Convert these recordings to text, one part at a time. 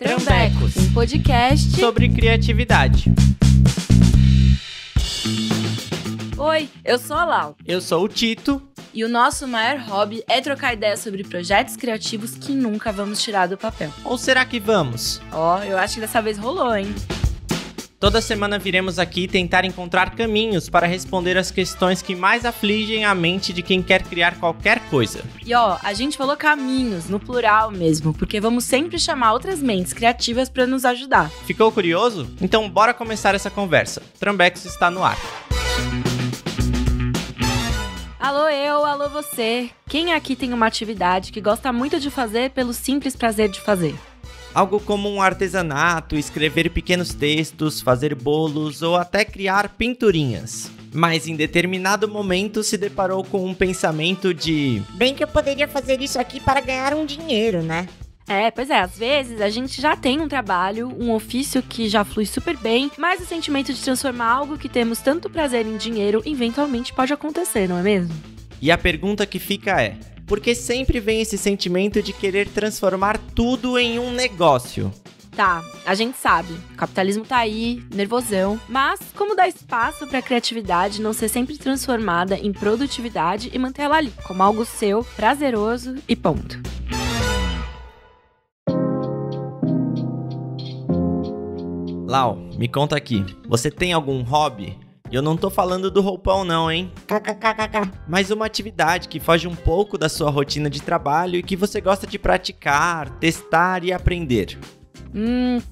Trambecos, um podcast sobre criatividade. Oi, eu sou a Lau. Eu sou o Tito. E o nosso maior hobby é trocar ideias sobre projetos criativos que nunca vamos tirar do papel. Ou será que vamos? Eu acho que dessa vez rolou, hein? Toda semana viremos aqui tentar encontrar caminhos para responder as questões que mais afligem a mente de quem quer criar qualquer coisa. E a gente falou caminhos, no plural mesmo, porque vamos sempre chamar outras mentes criativas para nos ajudar. Ficou curioso? Então bora começar essa conversa. Trambecos está no ar. Alô eu, alô você. Quem aqui tem uma atividade que gosta muito de fazer pelo simples prazer de fazer? Algo como um artesanato, escrever pequenos textos, fazer bolos ou até criar pinturinhas. Mas em determinado momento se deparou com um pensamento de... Bem que eu poderia fazer isso aqui para ganhar um dinheiro, né? Pois é, às vezes a gente já tem um trabalho, um ofício que já flui super bem, mas o sentimento de transformar algo que temos tanto prazer em dinheiro eventualmente pode acontecer, não é mesmo? E a pergunta que fica é... Por que sempre vem esse sentimento de querer transformar tudo em um negócio? Tá, a gente sabe, o capitalismo tá aí, nervosão, mas como dar espaço pra criatividade não ser sempre transformada em produtividade e manter ela ali, como algo seu, prazeroso e ponto. Lau, me conta aqui, você tem algum hobby? E eu não tô falando do roupão não, hein? KKKKK. Mas uma atividade que foge um pouco da sua rotina de trabalho e que você gosta de praticar, testar e aprender.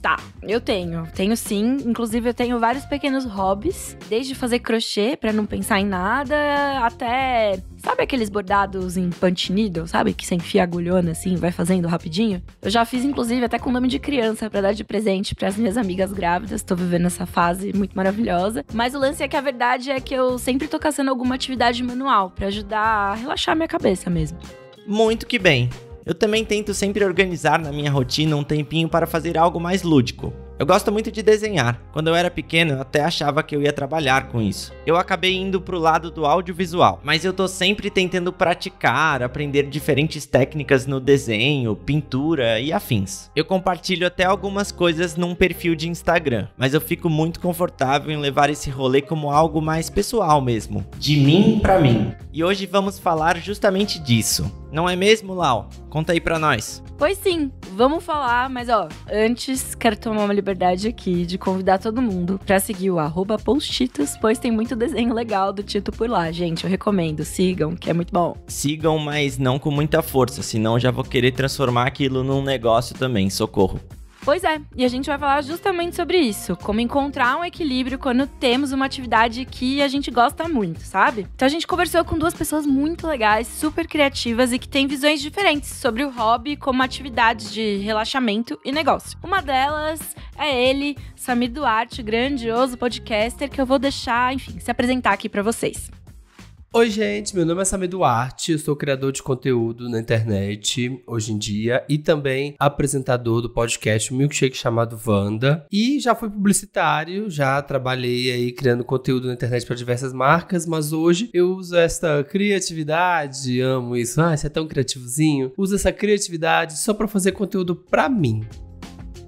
Tá. Eu tenho sim. Inclusive eu tenho vários pequenos hobbies, desde fazer crochê pra não pensar em nada, até... Sabe aqueles bordados em punch needle, sabe? Que você enfia a agulhona assim, vai fazendo rapidinho? Eu já fiz, inclusive, até com nome de criança pra dar de presente pras minhas amigas grávidas. Tô vivendo essa fase muito maravilhosa. Mas o lance é que a verdade é que eu sempre tô caçando alguma atividade manual pra ajudar a relaxar minha cabeça mesmo. Muito que bem. Eu também tento sempre organizar na minha rotina um tempinho para fazer algo mais lúdico. Eu gosto muito de desenhar. Quando eu era pequeno, eu até achava que eu ia trabalhar com isso. Eu acabei indo pro lado do audiovisual, mas eu tô sempre tentando praticar, aprender diferentes técnicas no desenho, pintura e afins. Eu compartilho até algumas coisas num perfil de Instagram, mas eu fico muito confortável em levar esse rolê como algo mais pessoal mesmo, de mim pra mim. E hoje vamos falar justamente disso. Não é mesmo, Lau? Conta aí pra nós. Pois sim, vamos falar, mas antes quero tomar uma liberdade aqui de convidar todo mundo pra seguir o @postitos, pois tem muito desenho legal do Tito por lá, gente, eu recomendo, sigam, que é muito bom. Sigam, mas não com muita força, senão eu já vou querer transformar aquilo num negócio também, socorro. Pois é, e a gente vai falar justamente sobre isso, como encontrar um equilíbrio quando temos uma atividade que a gente gosta muito, sabe? Então a gente conversou com duas pessoas muito legais, super criativas e que têm visões diferentes sobre o hobby como atividade de relaxamento e negócio. Uma delas é ele, Samir Duarte, grandioso podcaster, que eu vou deixar, enfim, se apresentar aqui pra vocês. Oi gente, meu nome é Samir Duarte, eu sou criador de conteúdo na internet hoje em dia e também apresentador do podcast Milkshake chamado Wanda e já fui publicitário, já trabalhei aí criando conteúdo na internet para diversas marcas, mas hoje eu uso essa criatividade, amo isso, você é tão criativozinho, uso essa criatividade só para fazer conteúdo para mim.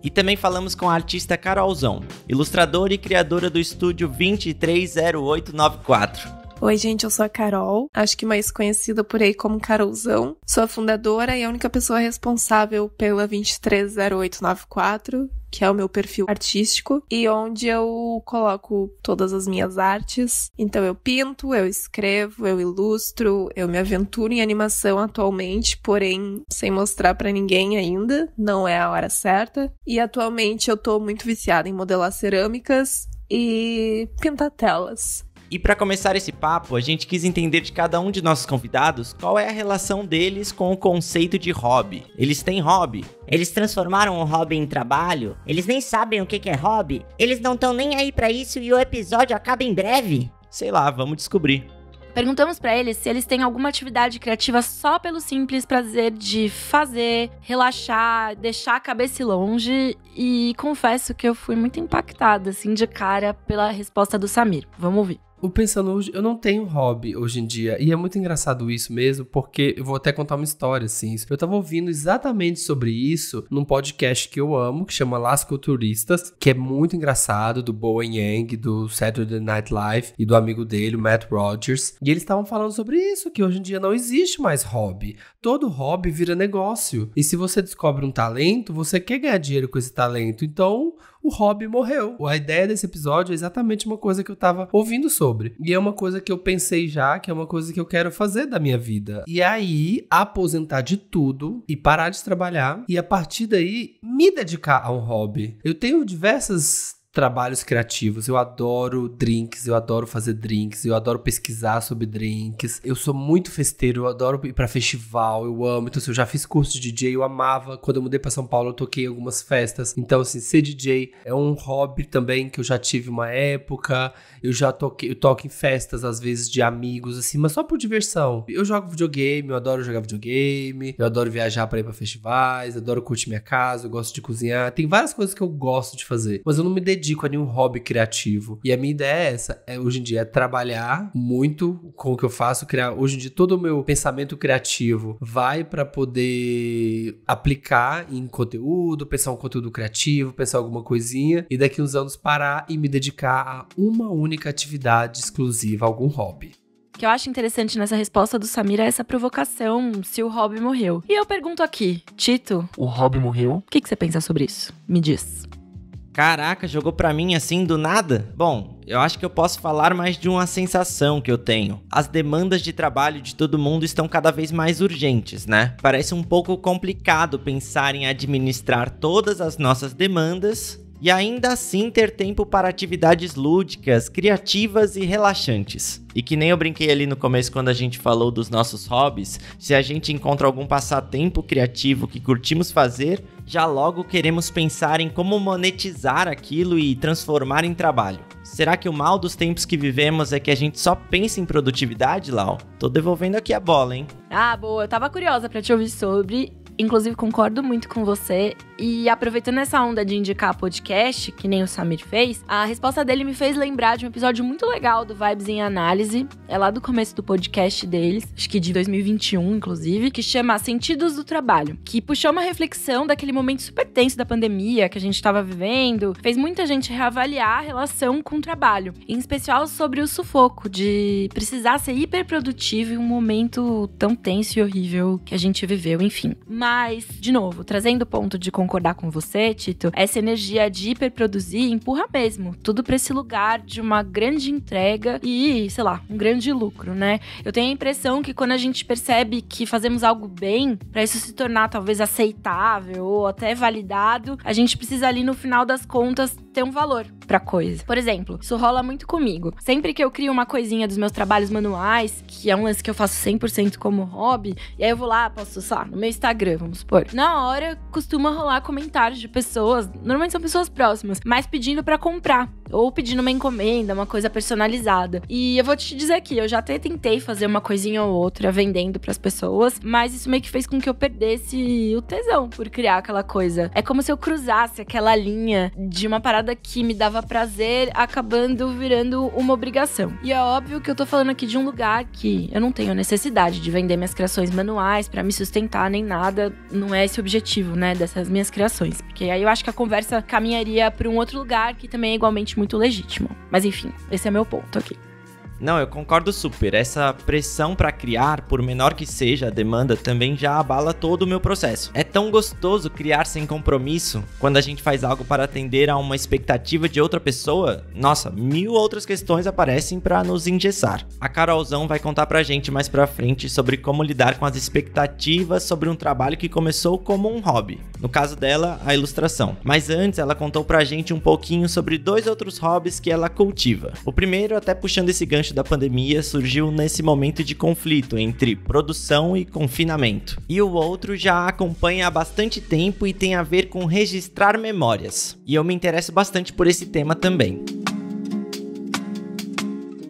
E também falamos com a artista Carolzão, ilustradora e criadora do estúdio 230894. Oi, gente, eu sou a Carol, acho que mais conhecida por aí como Carolzão. Sou a fundadora e a única pessoa responsável pela 230894, que é o meu perfil artístico, e onde eu coloco todas as minhas artes. Então eu pinto, eu escrevo, eu ilustro, eu me aventuro em animação atualmente, porém sem mostrar pra ninguém ainda, não é a hora certa. E atualmente eu tô muito viciada em modelar cerâmicas e pintar telas. E para começar esse papo, a gente quis entender de cada um de nossos convidados qual é a relação deles com o conceito de hobby. Eles têm hobby? Eles transformaram o hobby em trabalho? Eles nem sabem o que é hobby? Eles não estão nem aí pra isso e o episódio acaba em breve? Sei lá, vamos descobrir. Perguntamos pra eles se eles têm alguma atividade criativa só pelo simples prazer de fazer, relaxar, deixar a cabeça ir longe, e confesso que eu fui muito impactada, assim, de cara pela resposta do Samir. Vamos ouvir. Pensando hoje, eu não tenho hobby hoje em dia. E é muito engraçado isso mesmo, porque eu vou até contar uma história, assim. Eu tava ouvindo exatamente sobre isso num podcast que eu amo, que chama Las Culturistas, que é muito engraçado, do Bowen Yang, do Saturday Night Live e do amigo dele, o Matt Rogers. E eles estavam falando sobre isso, que hoje em dia não existe mais hobby. Todo hobby vira negócio. E se você descobre um talento, você quer ganhar dinheiro com esse talento. Então, o hobby morreu. A ideia desse episódio é exatamente uma coisa que eu tava ouvindo sobre. E é uma coisa que eu pensei já, que é uma coisa que eu quero fazer da minha vida. E aí, aposentar de tudo e parar de trabalhar. E a partir daí, me dedicar a um hobby. Eu tenho diversas trabalhos criativos, eu adoro drinks, eu adoro fazer drinks, eu adoro pesquisar sobre drinks, eu sou muito festeiro, eu adoro ir pra festival, eu amo, então assim, eu já fiz curso de DJ, eu amava, quando eu mudei pra São Paulo eu toquei em algumas festas, então assim, ser DJ é um hobby também que eu já tive uma época, eu toco em festas às vezes de amigos, assim, mas só por diversão. Eu jogo videogame, eu adoro jogar videogame, eu adoro viajar pra ir pra festivais, eu adoro curtir minha casa, eu gosto de cozinhar, tem várias coisas que eu gosto de fazer, mas eu não me dedico a nenhum hobby criativo. E a minha ideia é essa, hoje em dia é trabalhar muito com o que eu faço, criar. Hoje em dia todo o meu pensamento criativo vai para poder aplicar em conteúdo, pensar um conteúdo criativo, pensar alguma coisinha e daqui uns anos parar e me dedicar a uma única atividade exclusiva, algum hobby. O que eu acho interessante nessa resposta do Samir é essa provocação, se o hobby morreu. E eu pergunto aqui, Tito, o hobby morreu? O que você pensa sobre isso? Me diz. Caraca, jogou pra mim assim do nada? Bom, eu acho que eu posso falar mais de uma sensação que eu tenho. As demandas de trabalho de todo mundo estão cada vez mais urgentes, né? Parece um pouco complicado pensar em administrar todas as nossas demandas e ainda assim ter tempo para atividades lúdicas, criativas e relaxantes. E que nem eu brinquei ali no começo quando a gente falou dos nossos hobbies, se a gente encontra algum passatempo criativo que curtimos fazer, já logo queremos pensar em como monetizar aquilo e transformar em trabalho. Será que o mal dos tempos que vivemos é que a gente só pensa em produtividade, Lau? Tô devolvendo aqui a bola, hein? Ah, boa. Eu tava curiosa pra te ouvir sobre. Inclusive, concordo muito com você. E aproveitando essa onda de indicar podcast, que nem o Samir fez, a resposta dele me fez lembrar de um episódio muito legal do Vibes em Análise. É lá do começo do podcast deles, acho que de 2021, inclusive, que chama Sentidos do Trabalho, que puxou uma reflexão daquele momento super tenso da pandemia que a gente tava vivendo, fez muita gente reavaliar a relação com o trabalho, em especial sobre o sufoco de precisar ser hiperprodutivo em um momento tão tenso e horrível que a gente viveu, enfim. Mas, de novo, trazendo o ponto de concordar com você, Tito, essa energia de hiperproduzir empurra mesmo tudo pra esse lugar de uma grande entrega e, sei lá, um grande lucro, né? Eu tenho a impressão que quando a gente percebe que fazemos algo bem, pra isso se tornar talvez aceitável ou até validado, a gente precisa ali no final das contas ter um valor pra coisa. Por exemplo, isso rola muito comigo. Sempre que eu crio uma coisinha dos meus trabalhos manuais, que é um lance que eu faço 100% como hobby, e aí eu vou lá, posto, sei lá, no meu Instagram, vamos supor. Na hora, costuma rolar comentários de pessoas, normalmente são pessoas próximas, mas pedindo pra comprar, ou pedindo uma encomenda, uma coisa personalizada. E eu vou te dizer aqui, eu já até tentei fazer uma coisinha ou outra vendendo pras pessoas, mas isso meio que fez com que eu perdesse o tesão por criar aquela coisa. É como se eu cruzasse aquela linha de uma parada que me dava prazer, acabando virando uma obrigação. E é óbvio que eu tô falando aqui de um lugar que eu não tenho necessidade de vender minhas criações manuais pra me sustentar nem nada, não é esse o objetivo, né, dessas minhas criações. Porque aí eu acho que a conversa caminharia pra um outro lugar que também é igualmente muito legítimo. Mas enfim, esse é meu ponto aqui. Não, eu concordo super. Essa pressão pra criar, por menor que seja a demanda, também já abala todo o meu processo. É tão gostoso criar sem compromisso quando a gente faz algo para atender a uma expectativa de outra pessoa. Nossa, 1000 outras questões aparecem pra nos engessar. A Carolzão vai contar pra gente mais pra frente sobre como lidar com as expectativas sobre um trabalho que começou como um hobby. No caso dela, a ilustração. Mas antes, ela contou pra gente um pouquinho sobre 2 outros hobbies que ela cultiva. O primeiro, até puxando esse gancho da pandemia, surgiu nesse momento de conflito entre produção e confinamento. E o outro já acompanha há bastante tempo e tem a ver com registrar memórias. E eu me interesso bastante por esse tema também.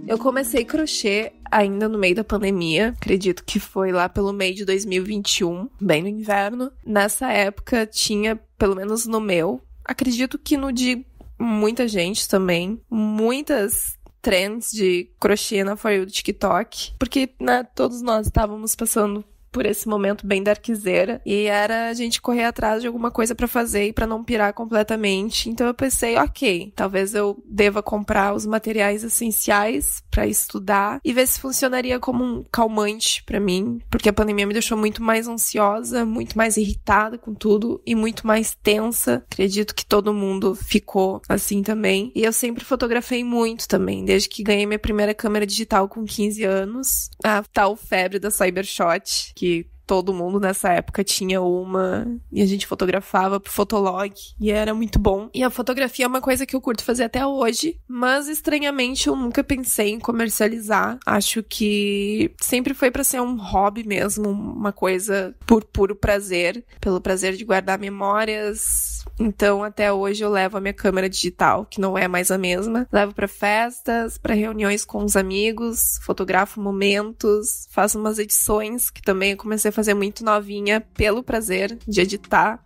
Eu comecei crochê ainda no meio da pandemia, acredito que foi lá pelo meio de 2021, bem no inverno. Nessa época tinha, pelo menos no meu, acredito que no de muita gente também, muitas trends de crochê na For You do TikTok. Porque, né, todos nós estávamos passando por esse momento bem darkzeira, e era a gente correr atrás de alguma coisa pra fazer e pra não pirar completamente. Então eu pensei, ok, talvez eu deva comprar os materiais essenciais pra estudar e ver se funcionaria como um calmante pra mim, porque a pandemia me deixou muito mais ansiosa, muito mais irritada com tudo e muito mais tensa. Acredito que todo mundo ficou assim também. E eu sempre fotografei muito também, desde que ganhei minha primeira câmera digital com 15 anos, a tal febre da Cybershot, que todo mundo nessa época tinha uma, e a gente fotografava pro Fotolog, e era muito bom. E a fotografia é uma coisa que eu curto fazer até hoje, mas estranhamente eu nunca pensei em comercializar. Acho que sempre foi pra ser um hobby mesmo, uma coisa por puro prazer, pelo prazer de guardar memórias. Então até hoje eu levo a minha câmera digital, que não é mais a mesma, levo pra festas, pra reuniões com os amigos, fotografo momentos, faço umas edições, que também eu comecei a fazer muito novinha, pelo prazer de editar.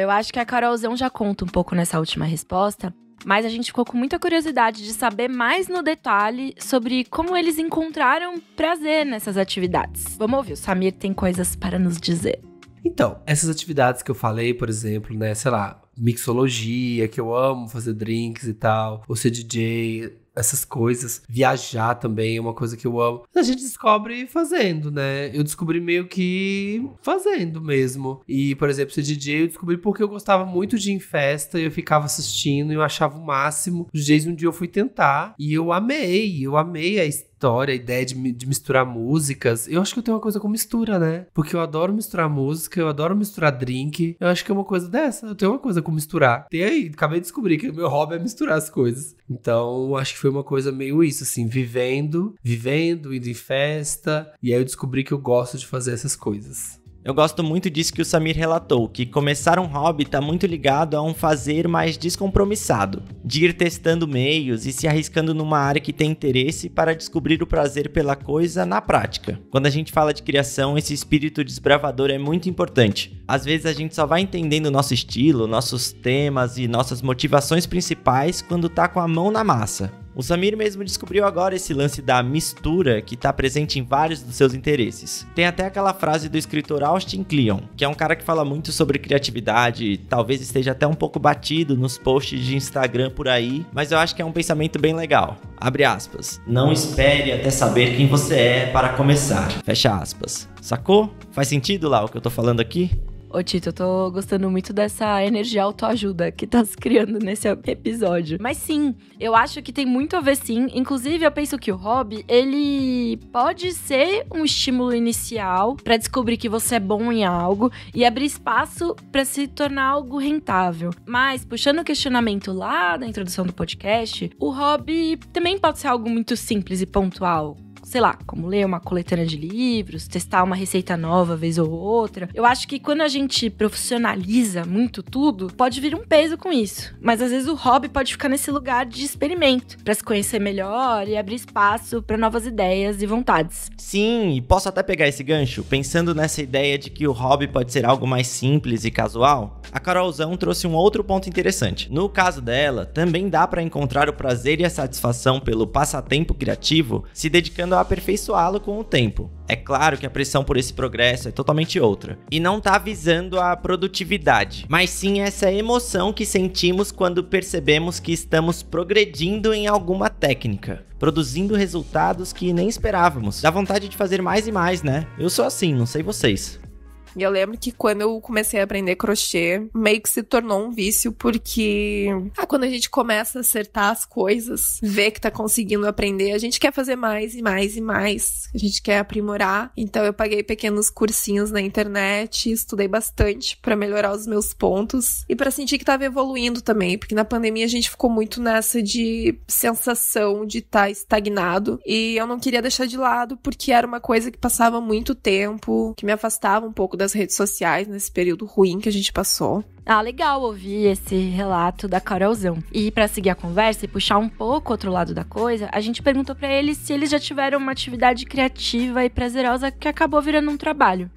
Eu acho que a Carolzão já conta um pouco nessa última resposta, mas a gente ficou com muita curiosidade de saber mais no detalhe sobre como eles encontraram prazer nessas atividades. Vamos ouvir, o Samir tem coisas para nos dizer. Então, essas atividades que eu falei, por exemplo, né, sei lá, mixologia, que eu amo fazer drinks e tal, ou ser DJ, essas coisas. Viajar também é uma coisa que eu amo. A gente descobre fazendo, né? Eu descobri meio que fazendo mesmo. E, por exemplo, ser DJ eu descobri porque eu gostava muito de ir em festa, e eu ficava assistindo e eu achava o máximo. Os DJs um dia eu fui tentar e eu amei a história, a ideia de misturar músicas. Eu acho que eu tenho uma coisa com mistura, né? Porque eu adoro misturar música, eu adoro misturar drink. Eu acho que é uma coisa dessa. Eu tenho uma coisa com misturar. E aí, acabei de descobrir que o meu hobby é misturar as coisas. Então, acho que foi uma coisa meio isso, assim, vivendo, indo em festa. E aí eu descobri que eu gosto de fazer essas coisas. Eu gosto muito disso que o Samir relatou, que começar um hobby está muito ligado a um fazer mais descompromissado, de ir testando meios e se arriscando numa área que tem interesse para descobrir o prazer pela coisa na prática. Quando a gente fala de criação, esse espírito desbravador é muito importante. Às vezes a gente só vai entendendo o nosso estilo, nossos temas e nossas motivações principais quando tá com a mão na massa. O Samir mesmo descobriu agora esse lance da mistura que está presente em vários dos seus interesses. Tem até aquela frase do escritor Austin Kleon, que é um cara que fala muito sobre criatividade, talvez esteja até um pouco batido nos posts de Instagram por aí, mas eu acho que é um pensamento bem legal. Abre aspas. Não espere até saber quem você é para começar. Fecha aspas. Sacou? Faz sentido lá o que eu tô falando aqui? Ô Tito, eu tô gostando muito dessa energia autoajuda que tá se criando nesse episódio. Mas sim, eu acho que tem muito a ver sim. Inclusive, eu penso que o hobby, ele pode ser um estímulo inicial pra descobrir que você é bom em algo e abrir espaço pra se tornar algo rentável. Mas, puxando o questionamento lá da introdução do podcast, o hobby também pode ser algo muito simples e pontual. Sei lá, como ler uma coletânea de livros, testar uma receita nova vez ou outra. Eu acho que quando a gente profissionaliza muito tudo, pode vir um peso com isso. Mas às vezes o hobby pode ficar nesse lugar de experimento, pra se conhecer melhor e abrir espaço pra novas ideias e vontades. Sim, e posso até pegar esse gancho, pensando nessa ideia de que o hobby pode ser algo mais simples e casual. A Carolzão trouxe um outro ponto interessante. No caso dela, também dá pra encontrar o prazer e a satisfação pelo passatempo criativo, se dedicando a aperfeiçoá-lo com o tempo. É claro que a pressão por esse progresso é totalmente outra. E não tá visando a produtividade, mas sim essa emoção que sentimos quando percebemos que estamos progredindo em alguma técnica, produzindo resultados que nem esperávamos. Dá vontade de fazer mais e mais, né? Eu sou assim, não sei vocês. E eu lembro que quando eu comecei a aprender crochê, meio que se tornou um vício, porque quando a gente começa a acertar as coisas, vê que tá conseguindo aprender, a gente quer fazer mais e mais e mais. A gente quer aprimorar. Então eu paguei pequenos cursinhos na internet, estudei bastante pra melhorar os meus pontos e pra sentir que tava evoluindo também, porque na pandemia a gente ficou muito nessa de sensação de estar estagnado, e eu não queria deixar de lado, porque era uma coisa que passava muito tempo, que me afastava um pouco das redes sociais nesse período ruim que a gente passou. Legal ouvir esse relato da Carolzão. E pra seguir a conversa e puxar um pouco outro lado da coisa, a gente perguntou pra eles se eles já tiveram uma atividade criativa e prazerosa que acabou virando um trabalho.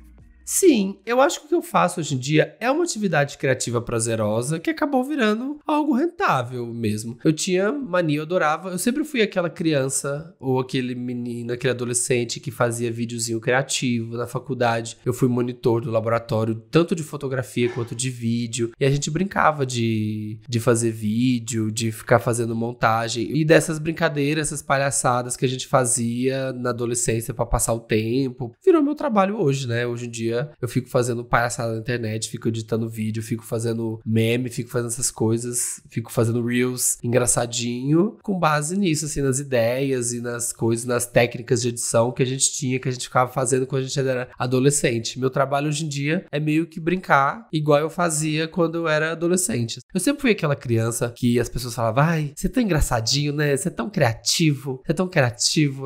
Sim, eu acho que o que eu faço hoje em dia é uma atividade criativa prazerosa que acabou virando algo rentável mesmo. Eu tinha mania, eu adorava, eu sempre fui aquela criança ou aquele menino, aquele adolescente que fazia videozinho criativo na faculdade. Eu fui monitor do laboratório, tanto de fotografia quanto de vídeo, e a gente brincava de fazer vídeo, de ficar fazendo montagem, e dessas brincadeiras, essas palhaçadas que a gente fazia na adolescência pra passar o tempo, virou meu trabalho hoje, né? Hoje em dia eu fico fazendo palhaçada na internet, fico editando vídeo, fico fazendo meme, fico fazendo essas coisas, fico fazendo reels engraçadinho, com base nisso, assim, nas ideias e nas coisas, nas técnicas de edição que a gente tinha, que a gente ficava fazendo quando a gente era adolescente. Meu trabalho hoje em dia é meio que brincar, igual eu fazia quando eu era adolescente. Eu sempre fui aquela criança que as pessoas falavam, ai, você é tão engraçadinho, né? Você é tão criativo,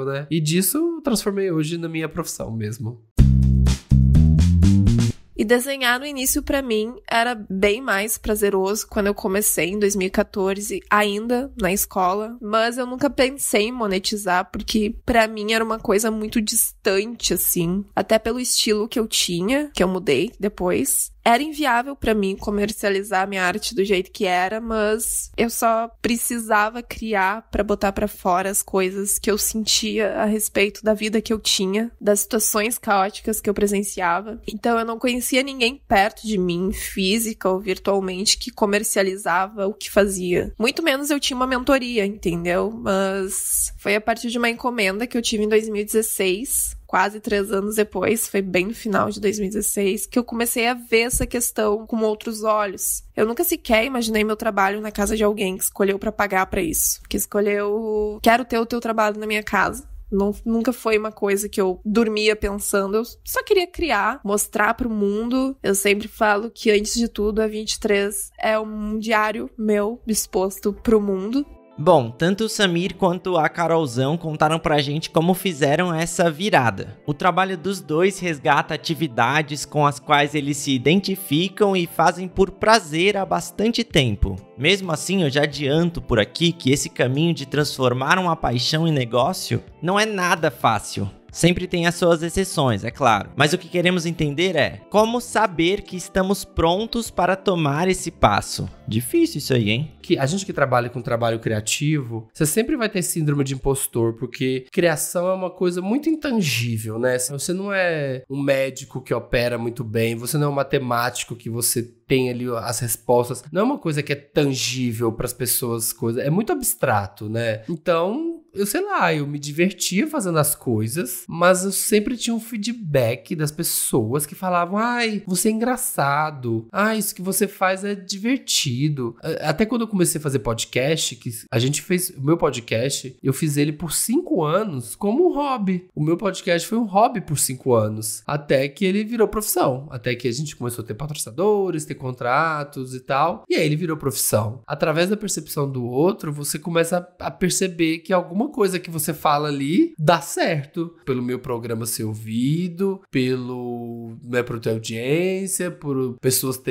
né? E disso eu transformei hoje na minha profissão mesmo. E desenhar no início pra mim era bem mais prazeroso quando eu comecei em 2014, ainda na escola, mas eu nunca pensei em monetizar porque pra mim era uma coisa muito distante assim, até pelo estilo que eu tinha, que eu mudei depois. Era inviável pra mim comercializar minha arte do jeito que era, mas eu só precisava criar pra botar pra fora as coisas que eu sentia a respeito da vida que eu tinha, das situações caóticas que eu presenciava. Então eu não conhecia ninguém perto de mim, física ou virtualmente, que comercializava o que fazia. Muito menos eu tinha uma mentoria, entendeu? Mas foi a partir de uma encomenda que eu tive em 2016, quase 3 anos depois, foi bem no final de 2016, que eu comecei a ver essa questão com outros olhos. Eu nunca sequer imaginei meu trabalho na casa de alguém que escolheu pra pagar pra isso. Que escolheu, quero ter o teu trabalho na minha casa. Nunca foi uma coisa que eu dormia pensando, eu só queria criar, mostrar pro mundo. Eu sempre falo que, antes de tudo, a 23 é um diário meu exposto pro mundo. Bom, tanto o Samir quanto a Carolzão contaram pra gente como fizeram essa virada. O trabalho dos dois resgata atividades com as quais eles se identificam e fazem por prazer há bastante tempo. Mesmo assim, eu já adianto por aqui que esse caminho de transformar uma paixão em negócio não é nada fácil. Sempre tem as suas exceções, é claro. Mas o que queremos entender é como saber que estamos prontos para tomar esse passo. Difícil isso aí, hein? Que a gente que trabalha com trabalho criativo, você sempre vai ter síndrome de impostor, porque criação é uma coisa muito intangível, né? Você não é um médico que opera muito bem, você não é um matemático que você tem ali as respostas. Não é uma coisa que é tangível para as pessoas, é muito abstrato, né? Então, eu sei lá, eu me divertia fazendo as coisas, mas eu sempre tinha um feedback das pessoas que falavam, ai, você é engraçado, ai, isso que você faz é divertido. Até quando eu comecei a fazer podcast, que a gente fez o meu podcast, eu fiz ele por 5 anos como um hobby. O meu podcast foi um hobby por 5 anos, até que ele virou profissão, até que a gente começou a ter patrocinadores, ter contratos e tal, e aí ele virou profissão. Através da percepção do outro, você começa a perceber que alguma coisa que você fala ali dá certo. Pelo meu programa ser ouvido, por ter audiência, por pessoas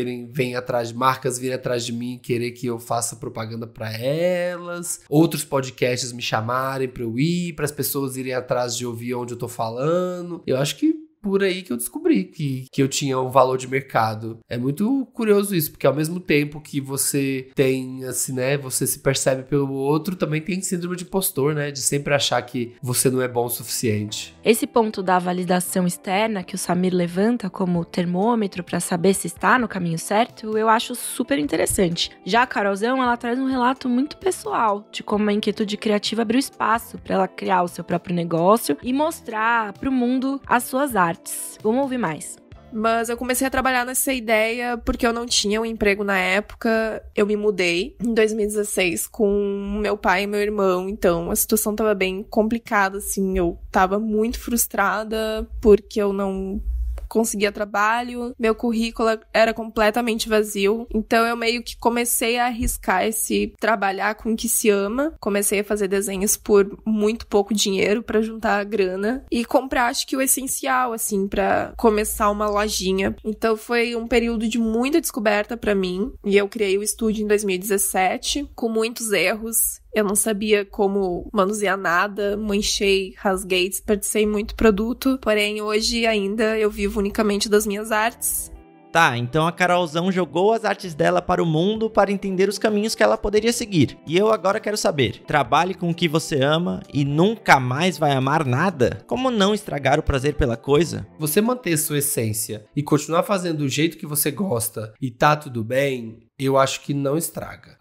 marcas virem atrás de mim e querer que eu faça propaganda pra elas, outros podcasts me chamarem pra eu ir, para as pessoas irem atrás de ouvir onde eu tô falando. Eu acho que por aí que eu descobri que eu tinha um valor de mercado. É muito curioso isso, porque ao mesmo tempo que você tem, assim, né, você se percebe pelo outro, também tem síndrome de impostor, né, de sempre achar que você não é bom o suficiente. Esse ponto da validação externa que o Samir levanta como termômetro para saber se está no caminho certo, eu acho super interessante. Já a Carolzão, ela traz um relato muito pessoal de como a inquietude criativa abriu espaço para ela criar o seu próprio negócio e mostrar para o mundo as suas artes. Vamos ouvir mais. Mas eu comecei a trabalhar nessa ideia porque eu não tinha um emprego na época. Eu me mudei em 2016 com meu pai e meu irmão, então a situação tava bem complicada, assim. Eu tava muito frustrada porque eu não conseguia trabalho, meu currículo era completamente vazio, então eu meio que comecei a arriscar esse trabalhar com o que se ama, comecei a fazer desenhos por muito pouco dinheiro pra juntar a grana e comprar, acho que o essencial, assim, pra começar uma lojinha. Então foi um período de muita descoberta pra mim, e eu criei o estúdio em 2017, com muitos erros. Eu não sabia como manusear nada, manchei, rasguei, desperdicei muito produto. Porém, hoje ainda eu vivo unicamente das minhas artes. Tá, então a Carolzão jogou as artes dela para o mundo para entender os caminhos que ela poderia seguir. E eu agora quero saber, trabalhe com o que você ama e nunca mais vai amar nada? Como não estragar o prazer pela coisa? Você manter sua essência e continuar fazendo do jeito que você gosta e tá tudo bem, eu acho que não estraga.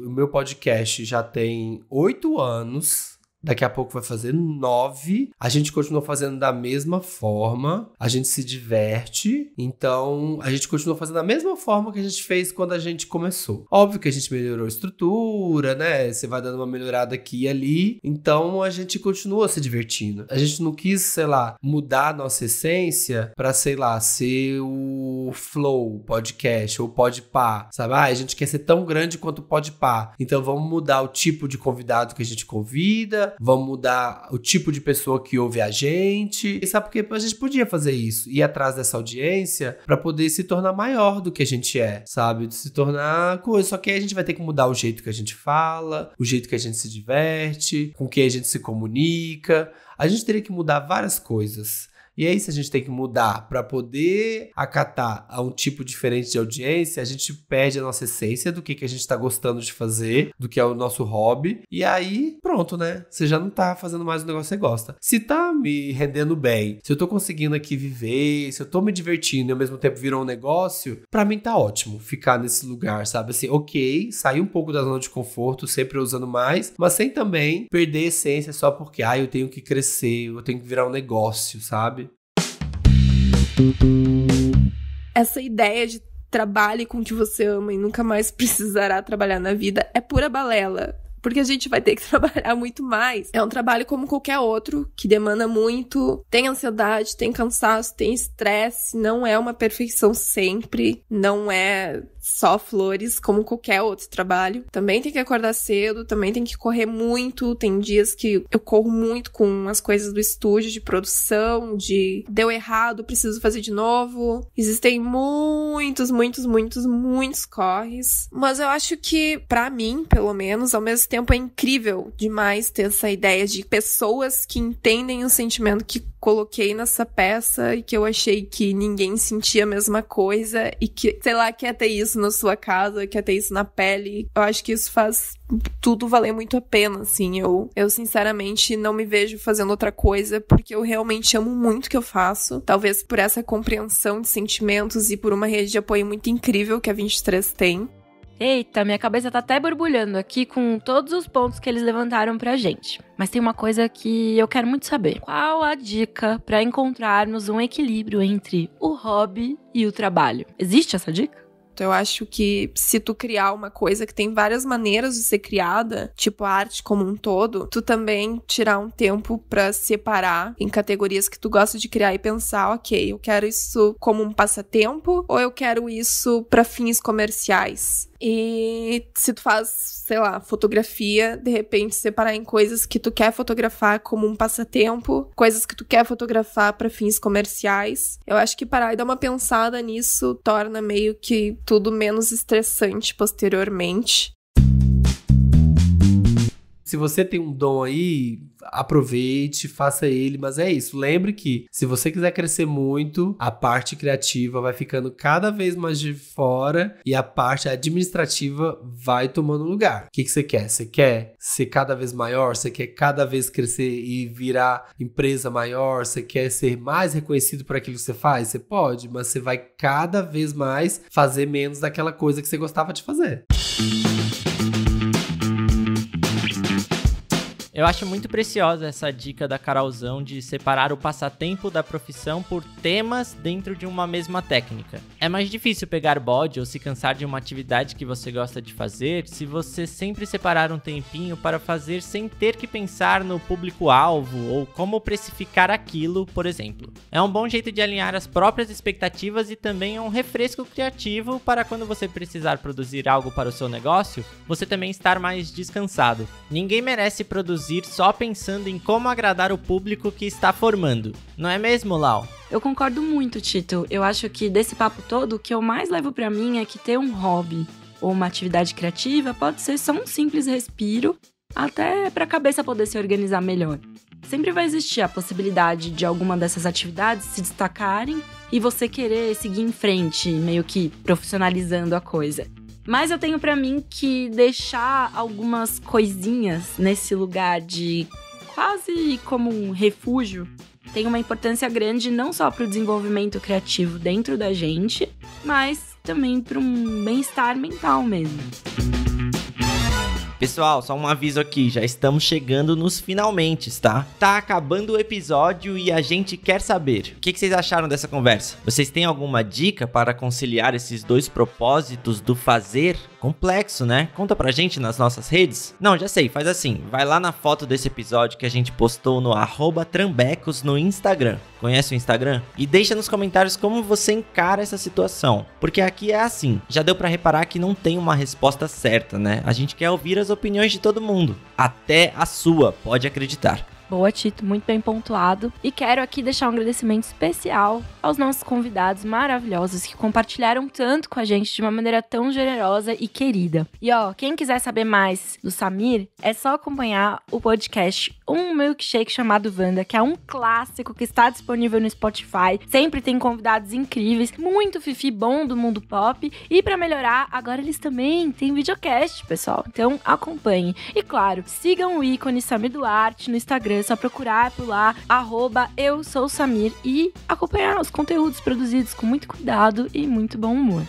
O meu podcast já tem 8 anos. Daqui a pouco vai fazer 9. A gente continua fazendo da mesma forma. A gente se diverte. Então, a gente continua fazendo da mesma forma que a gente fez quando a gente começou. Óbvio que a gente melhorou a estrutura, né? Você vai dando uma melhorada aqui e ali. Então, a gente continua se divertindo. A gente não quis, sei lá, mudar a nossa essência pra, sei lá, ser o Flow Podcast ou Podpah, sabe? A gente quer ser tão grande quanto o Podpah. Então, vamos mudar o tipo de convidado que a gente convida. Vamos mudar o tipo de pessoa que ouve a gente. E sabe por quê? A gente podia fazer isso. Ir atrás dessa audiência pra poder se tornar maior do que a gente é, sabe? De se tornar coisa. Só que aí a gente vai ter que mudar o jeito que a gente fala, o jeito que a gente se diverte, com quem a gente se comunica. A gente teria que mudar várias coisas. E aí, se a gente tem que mudar para poder acatar a um tipo diferente de audiência, a gente perde a nossa essência do que a gente tá gostando de fazer, do que é o nosso hobby. E aí, pronto, né? Você já não tá fazendo mais o negócio que você gosta. Se tá me rendendo bem, se eu tô conseguindo aqui viver, se eu tô me divertindo e ao mesmo tempo virou um negócio, pra mim tá ótimo ficar nesse lugar, sabe? Assim, ok, sair um pouco da zona de conforto, sempre usando mais, mas sem também perder a essência só porque, eu tenho que crescer, eu tenho que virar um negócio, sabe? Essa ideia de trabalhe com o que você ama e nunca mais precisará trabalhar na vida é pura balela. Porque a gente vai ter que trabalhar muito mais. É um trabalho como qualquer outro, que demanda muito, tem ansiedade, tem cansaço, tem estresse, não é uma perfeição sempre, não é só flores, como qualquer outro trabalho. Também tem que acordar cedo, também tem que correr muito, tem dias que eu corro muito com as coisas do estúdio, de produção, de deu errado, preciso fazer de novo. Existem muitos corres, mas eu acho que, pra mim, pelo menos, ao mesmo tempo é incrível demais ter essa ideia de pessoas que entendem o sentimento que coloquei nessa peça e que eu achei que ninguém sentia a mesma coisa e que, sei lá, quer ter isso na sua casa, quer ter isso na pele. Eu acho que isso faz tudo valer muito a pena, assim. Eu sinceramente não me vejo fazendo outra coisa porque eu realmente amo muito o que eu faço. Talvez por essa compreensão de sentimentos e por uma rede de apoio muito incrível que a 23 tem. Eita, minha cabeça tá até borbulhando aqui com todos os pontos que eles levantaram pra gente. Mas tem uma coisa que eu quero muito saber. Qual a dica pra encontrarmos um equilíbrio entre o hobby e o trabalho? Existe essa dica? Eu acho que se tu criar uma coisa que tem várias maneiras de ser criada, tipo a arte como um todo, tu também tirar um tempo pra separar em categorias que tu gosta de criar e pensar, ok, eu quero isso como um passatempo ou eu quero isso pra fins comerciais? E se tu faz, sei lá, fotografia, de repente separar em coisas que tu quer fotografar como um passatempo, coisas que tu quer fotografar para fins comerciais. Eu acho que parar e dar uma pensada nisso torna meio que tudo menos estressante posteriormente. Se você tem um dom aí, aproveite, faça ele, mas é isso. Lembre que se você quiser crescer muito, a parte criativa vai ficando cada vez mais de fora e a parte administrativa vai tomando lugar. O que você quer? Você quer ser cada vez maior? Você quer cada vez crescer e virar empresa maior? Você quer ser mais reconhecido por aquilo que você faz? Você pode, mas você vai cada vez mais fazer menos daquela coisa que você gostava de fazer. Eu acho muito preciosa essa dica da Carolzão de separar o passatempo da profissão por temas dentro de uma mesma técnica. É mais difícil pegar bode ou se cansar de uma atividade que você gosta de fazer se você sempre separar um tempinho para fazer sem ter que pensar no público-alvo ou como precificar aquilo, por exemplo. É um bom jeito de alinhar as próprias expectativas e também é um refresco criativo para quando você precisar produzir algo para o seu negócio, você também estar mais descansado. Ninguém merece produzir só pensando em como agradar o público que está formando. Não é mesmo, Lau? Eu concordo muito, Tito. Eu acho que desse papo todo, o que eu mais levo pra mim é que ter um hobby ou uma atividade criativa pode ser só um simples respiro até pra cabeça poder se organizar melhor. Sempre vai existir a possibilidade de alguma dessas atividades se destacarem e você querer seguir em frente, meio que profissionalizando a coisa. Mas eu tenho pra mim que deixar algumas coisinhas nesse lugar de quase como um refúgio tem uma importância grande não só para o desenvolvimento criativo dentro da gente, mas também para um bem-estar mental mesmo. Pessoal, só um aviso aqui, já estamos chegando nos finalmente, tá? Tá acabando o episódio e a gente quer saber, o que vocês acharam dessa conversa? Vocês têm alguma dica para conciliar esses dois propósitos do fazer? Complexo, né? Conta pra gente nas nossas redes. Não, já sei, faz assim, vai lá na foto desse episódio que a gente postou no @trambecos no Instagram. Conhece o Instagram? E deixa nos comentários como você encara essa situação. Porque aqui é assim, já deu pra reparar que não tem uma resposta certa, né? A gente quer ouvir as opiniões de todo mundo. Até a sua, pode acreditar. Boa, Tito, muito bem pontuado. E quero aqui deixar um agradecimento especial aos nossos convidados maravilhosos que compartilharam tanto com a gente de uma maneira tão generosa e querida. E ó, quem quiser saber mais do Samir, é só acompanhar o podcast Um Milkshake chamado Wanda, que é um clássico que está disponível no Spotify. Sempre tem convidados incríveis, muito fifi bom do mundo pop. E pra melhorar, agora eles também têm videocast, pessoal. Então acompanhe. E claro, sigam o ícone Samir Duarte no Instagram. É só procurar por lá, @EuSouSamir, e acompanhar os conteúdos produzidos com muito cuidado e muito bom humor.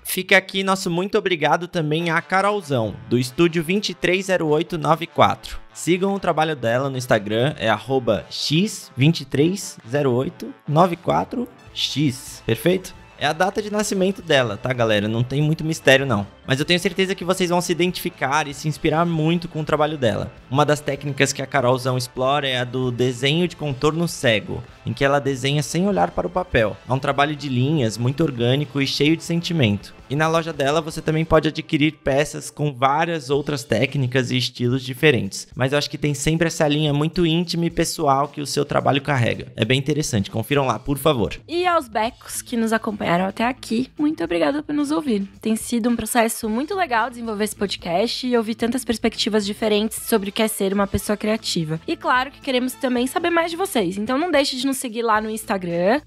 Fica aqui nosso muito obrigado também à Carolzão, do estúdio 230894. Sigam o trabalho dela no Instagram, é @x230894x, perfeito? É a data de nascimento dela, tá, galera? Não tem muito mistério, não. Mas eu tenho certeza que vocês vão se identificar e se inspirar muito com o trabalho dela. Uma das técnicas que a Carolzão explora é a do desenho de contorno cego, em que ela desenha sem olhar para o papel. É um trabalho de linhas, muito orgânico e cheio de sentimento. E na loja dela você também pode adquirir peças com várias outras técnicas e estilos diferentes. Mas eu acho que tem sempre essa linha muito íntima e pessoal que o seu trabalho carrega. É bem interessante, confiram lá, por favor. E aos becos que nos acompanharam até aqui, muito obrigada por nos ouvir. Tem sido um processo muito legal desenvolver esse podcast e ouvir tantas perspectivas diferentes sobre o que é ser uma pessoa criativa. E claro que queremos também saber mais de vocês, então não deixe de nos seguir lá no Instagram,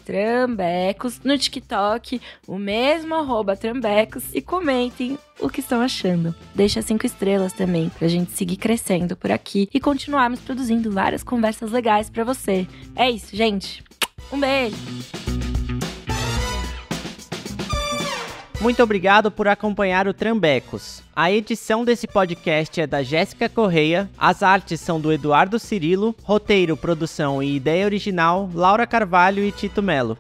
@trambecos, no TikTok, o mesmo @trambecos, e comentem o que estão achando. Deixa 5 estrelas também, pra gente seguir crescendo por aqui e continuarmos produzindo várias conversas legais pra você. É isso, gente. Um beijo! Muito obrigado por acompanhar o Trambecos. A edição desse podcast é da Jéssica Correia, as artes são do Eduardo Cirilo, roteiro, produção e ideia original, Laura Carvalho e Tito Melo.